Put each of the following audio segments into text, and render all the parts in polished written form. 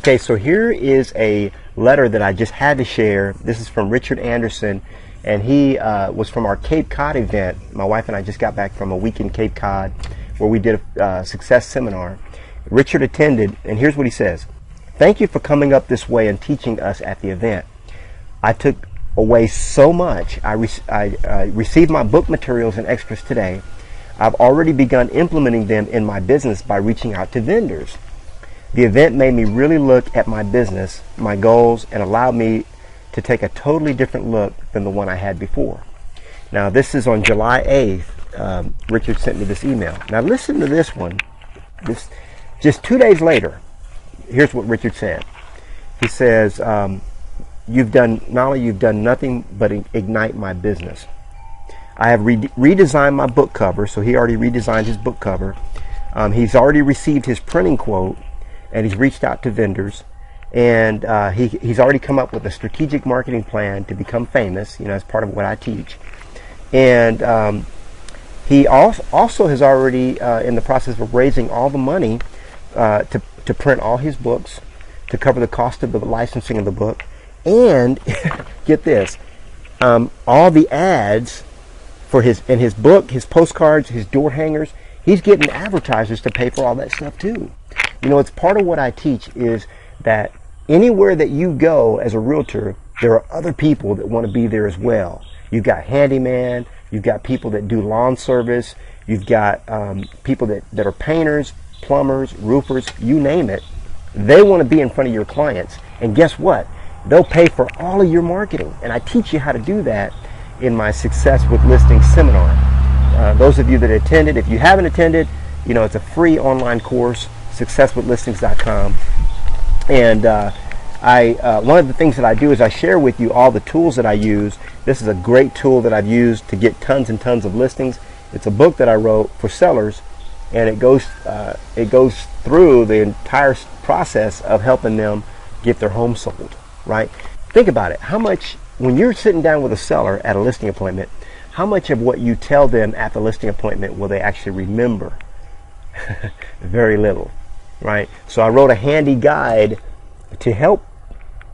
Okay, so here is a letter that I just had to share. This is from Richard Anderson, and he was from our Cape Cod event. My wife and I just got back from a week in Cape Cod where we did a success seminar. Richard attended, and here's what he says. Thank you for coming up this way and teaching us at the event. I took away so much. I received my book materials and extras today. I've already begun implementing them in my business by reaching out to vendors. The event made me really look at my business, my goals, and allowed me to take a totally different look than the one I had before. Now, this is on July 8th. Richard sent me this email. Now, listen to this one. Just 2 days later, here's what Richard said. He says, Knolly, you've done nothing but ignite my business. I have redesigned my book cover, so he already redesigned his book cover. He's already received his printing quote, and he's reached out to vendors, and he's already come up with a strategic marketing plan to become famous, as part of what I teach. And he also has already in the process of raising all the money to print all his books, to cover the cost of the licensing of the book, and get this, all the ads for his book, his postcards, his door hangers. He's getting advertisers to pay for all that stuff too. It's part of what I teach is that anywhere that you go as a realtor, there are other people that want to be there as well. You've got handyman, you've got people that do lawn service, you've got people that are painters, plumbers, roofers, you name it. They want to be in front of your clients. And guess what? They'll pay for all of your marketing. And I teach you how to do that in my Success with Listings seminar. Those of you that attended, if you haven't attended, it's a free online course, successwithlistings.com. And one of the things that I do is I share with you all the tools that I use. This is a great tool that I've used to get tons and tons of listings. It's a book that I wrote for sellers, and it goes through the entire process of helping them get their home sold, right? Think about it. How much, when you're sitting down with a seller at a listing appointment, how much of what you tell them at the listing appointment will they actually remember? Very little, right? So I wrote a handy guide to help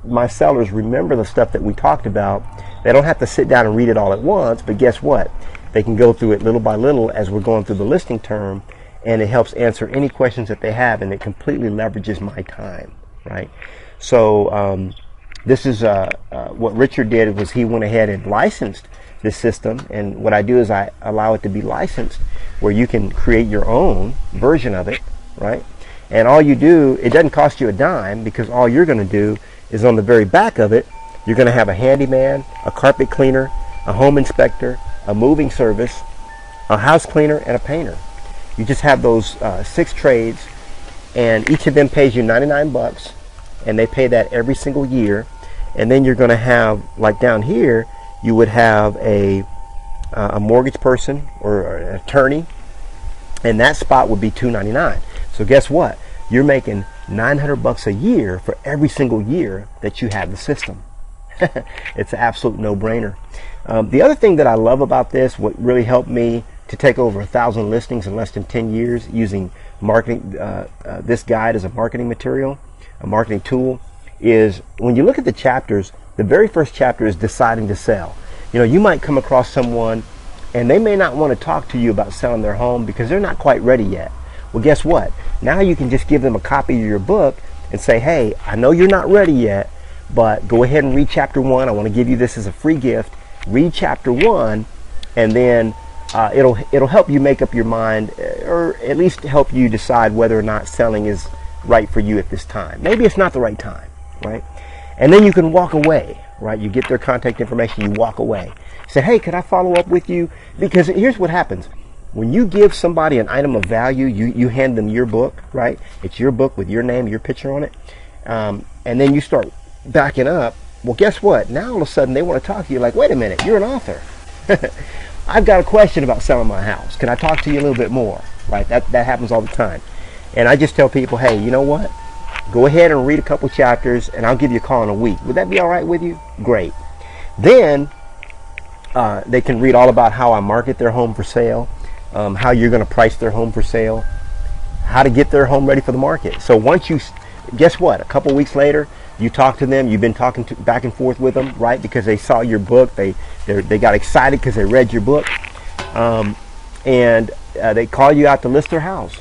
my sellers remember the stuff that we talked about. They don't have to sit down and read it all at once, but guess what? They can go through it little by little as we're going through the listing term, and it helps answer any questions that they have, and it completely leverages my time, right? So this is what Richard did was he went ahead and licensed this system, and what I do is I allow it to be licensed where you can create your own version of it, right? And all you do, it doesn't cost you a dime, because all you're going to do is on the very back of it, you're going to have a handyman, a carpet cleaner, a home inspector, a moving service, a house cleaner, and a painter. You just have those 6 trades, and each of them pays you $99, and they pay that every single year. And then you're going to have, like down here, you would have a mortgage person or an attorney, and that spot would be $299. So guess what? You're making $900 a year for every single year that you have the system. It's an absolute no-brainer. The other thing that I love about this, what really helped me to take over 1,000 listings in less than 10 years using marketing, this guide as a marketing material, a marketing tool, is when you look at the chapters, the very first chapter is deciding to sell. You might come across someone and they may not want to talk to you about selling their home because they're not quite ready yet. Well, guess what? Now you can just give them a copy of your book and say, hey, I know you're not ready yet, but go ahead and read chapter 1. I want to give you this as a free gift. Read chapter 1, and then it'll help you make up your mind, or at least help you decide whether or not selling is right for you at this time. Maybe it's not the right time, right? And then you can walk away, right? You get their contact information, you walk away. Say, hey, could I follow up with you? Because here's what happens. When you give somebody an item of value, you hand them your book, right? It's your book with your name, your picture on it. And then you start backing up. Well, guess what? Now all of a sudden they want to talk to you like, wait a minute, you're an author. I've got a question about selling my house. Can I talk to you a little bit more? Right? That happens all the time. And I just tell people, hey, you know what? Go ahead and read a couple chapters, and I'll give you a call in a week. Would that be all right with you? Great. Then they can read all about how I market their home for sale, how you're going to price their home for sale, how to get their home ready for the market. So once Guess what? A couple weeks later, you talk to them. You've been talking back and forth with them, right? Because they saw your book. They got excited because they read your book, and they call you out to list their house.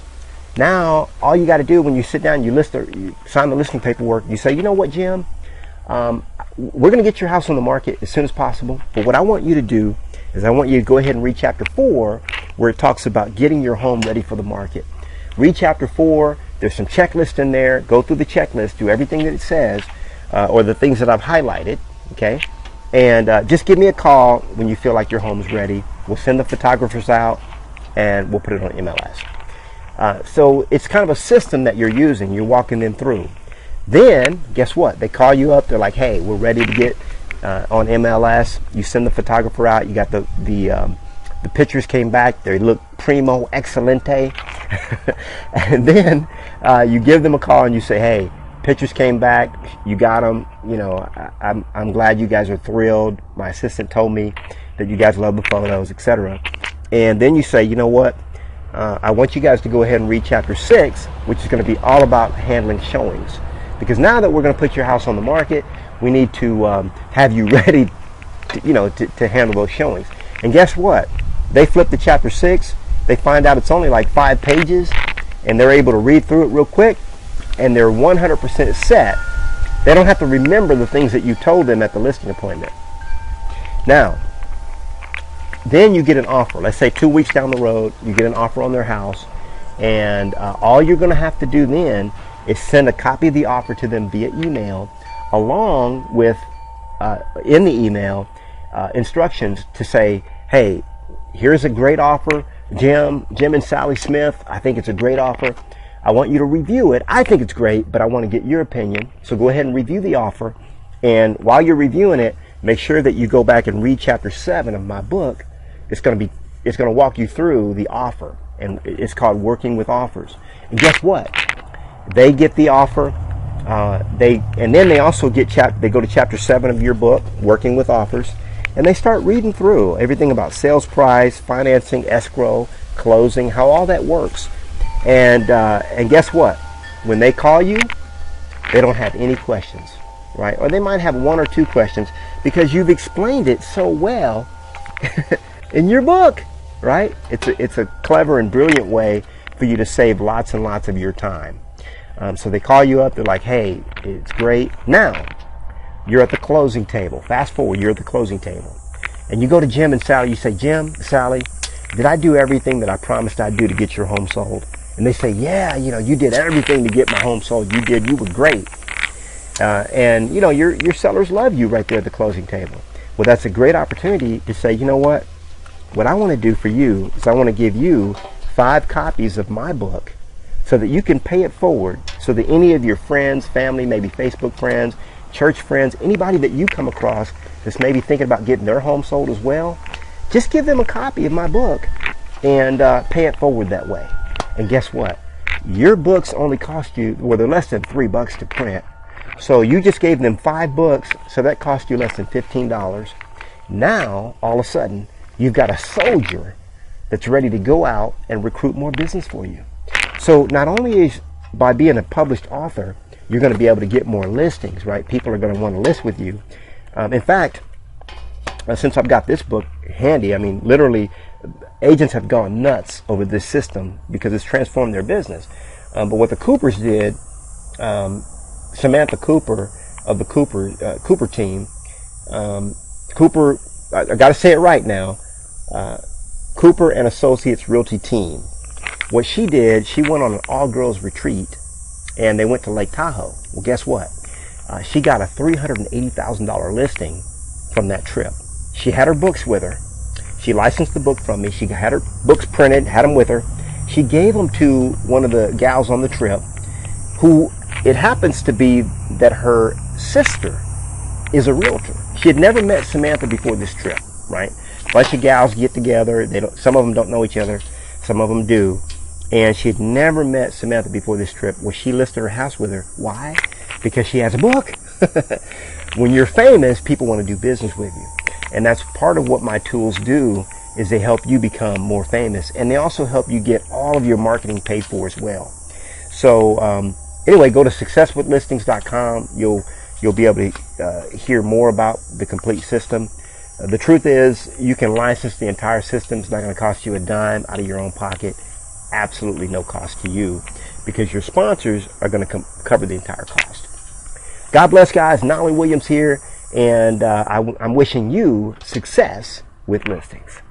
Now, all you got to do when you sit down, you sign the listing paperwork. You say, you know what, Jim? We're going to get your house on the market as soon as possible. But what I want you to do is I want you to go ahead and read chapter 4, where it talks about getting your home ready for the market. Read chapter 4. There's some checklists in there. Go through the checklist. Do everything that it says, or the things that I've highlighted. Okay, and just give me a call when you feel like your home is ready. We'll send the photographers out, and we'll put it on MLS. So it's kind of a system that you're using. You're walking them through. Then, guess what? They call you up. They're like, hey, we're ready to get on MLS. You send the photographer out. You got the pictures came back. They look primo, excelente. And then you give them a call and you say, hey, pictures came back. You got them. You know, I'm glad you guys are thrilled. My assistant told me that you guys love the photos, etc. And then you say, you know what? I want you guys to go ahead and read chapter 6, which is going to be all about handling showings. Because now that we're going to put your house on the market, we need to have you ready to handle those showings. And guess what? They flip to chapter 6. They find out it's only like 5 pages, and they're able to read through it real quick, and they're 100% set. They don't have to remember the things that you told them at the listing appointment. Now, then you get an offer. Let's say 2 weeks down the road, you get an offer on their house, and all you're going to have to do then is send a copy of the offer to them via email, along with, in the email, instructions to say, hey, here's a great offer. Jim and Sally Smith, I think it's a great offer. I want you to review it. I think it's great, but I want to get your opinion. So go ahead and review the offer. And while you're reviewing it, make sure that you go back and read chapter 7 of my book. It's going to walk you through the offer, and it's called Working with Offers. And guess what? They get the offer. And then they also they go to chapter 7 of your book, Working with Offers, and they start reading through everything about sales price, financing, escrow, closing, how all that works. And guess what? When they call you, they don't have any questions, right? Or they might have 1 or 2 questions because you've explained it so well in your book, right? It's a clever and brilliant way for you to save lots and lots of your time. So they call you up. They're like, hey, it's great. Now, you're at the closing table. Fast forward, you're at the closing table. And you go to Jim and Sally. You say, Jim, Sally, did I do everything that I promised I'd do to get your home sold? And they say, yeah, you did everything to get my home sold. You were great. And your sellers love you right there at the closing table. Well, that's a great opportunity to say, you know what? What I want to do for you is I want to give you 5 copies of my book so that you can pay it forward, so that any of your friends, family, maybe Facebook friends, church friends, anybody that you come across that's maybe thinking about getting their home sold as well, just give them a copy of my book and pay it forward that way. And guess what? Your books only cost you, well, they're less than $3 to print. So you just gave them 5 books, so that cost you less than $15. Now, all of a sudden, you've got a soldier that's ready to go out and recruit more business for you. So not only is by being a published author, you're going to be able to get more listings, right? People are going to want to list with you. In fact, since I've got this book handy, I mean, literally, agents have gone nuts over this system because it's transformed their business. But what the Coopers did, Samantha Cooper of the Cooper team, Cooper, I got to say it right now, Cooper and Associates Realty team. What she did, she went on an all-girls retreat, and they went to Lake Tahoe. Well, guess what? She got a $380,000 listing from that trip. She had her books with her. She licensed the book from me. She had her books printed, had them with her. She gave them to one of the gals on the trip, who it happens to be that her sister is a realtor. She had never met Samantha before this trip, right? A bunch of gals get together. Some of them don't know each other. Some of them do. And she had never met Samantha before this trip. Well, she listed her house with her. Why? Because she has a book. When you're famous, people want to do business with you. And that's part of what my tools do, is they help you become more famous. And they also help you get all of your marketing paid for as well. So Anyway, go to successwithlistings.com. You'll be able to hear more about the complete system. The truth is, you can license the entire system. It's not going to cost you a dime out of your own pocket. Absolutely no cost to you, because your sponsors are going to cover the entire cost. God bless, guys. Knolly Williams here, and I'm wishing you success with listings.